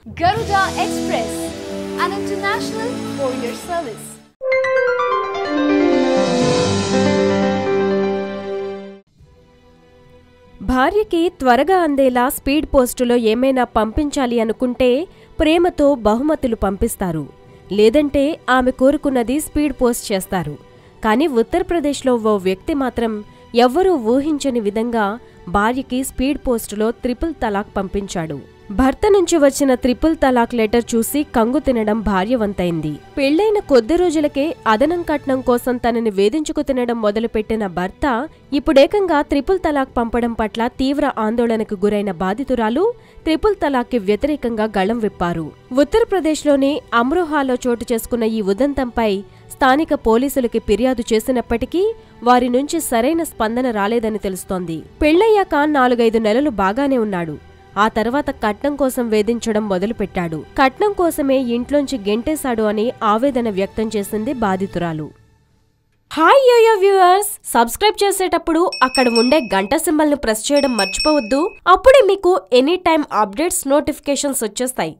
Garuda Express, an international courier service. భార్యకి త్వరగా అందేలా స్పీడ్ పోస్టులో ఏమైనా పంపించాలి అనుకుంటే ప్రేమతో బహుమతులు పంపిస్తారు, లేదంటే ఆమె కోరుకున్నది స్పీడ్ పోస్ట్ చేస్తారు. కానీ ఉత్తరప్రదేశ్లో ఓ వ్యక్తి మాత్రం ఎవ్వరూ ఊహించని విధంగా భార్యకి స్పీడ్ పోస్టులో ట్రిపుల్ తలాక్ పంపించాడు. భర్త నుంచి వచ్చిన ట్రిపుల్ తలాక్ లెటర్ చూసి కంగు తినడం భార్యవంతైంది. పెళ్లైన కొద్ది రోజులకే అదనం కట్నం కోసం తనని వేధించుకు తినడం మొదలుపెట్టిన భర్త ఇప్పుడేకంగా ట్రిపుల్ తలాక్ పంపడం పట్ల తీవ్ర ఆందోళనకు గురైన బాధితురాలు ట్రిపుల్ తలాక్కి వ్యతిరేకంగా గళం విప్పారు. ఉత్తరప్రదేశ్లోని అమ్రోహాలో చోటు చేసుకున్న ఈ ఉదంతంపై స్థానిక పోలీసులకి ఫిర్యాదు చేసినప్పటికీ వారి నుంచి సరైన స్పందన రాలేదని తెలుస్తోంది. పెళ్లయ్యాక 4-5 నెలలు బాగానే ఉన్నాడు. ఆ తర్వాత కట్నం కోసం వేధించడం మొదలుపెట్టాడు. కట్నం కోసమే ఇంట్లోంచి గెంటేశాడు అని ఆవేదన వ్యక్తం చేసింది బాధితురాలు. హాయ్ యోయో వ్యూవర్స్, సబ్స్క్రైబ్ చేసేటప్పుడు అక్కడ ఉండే గంట సింబల్ ను ప్రెస్ చేయడం మర్చిపోవద్దు. అప్పుడే మీకు ఎనీ టైం అప్డేట్స్ నోటిఫికేషన్స్ వచ్చేస్తాయి.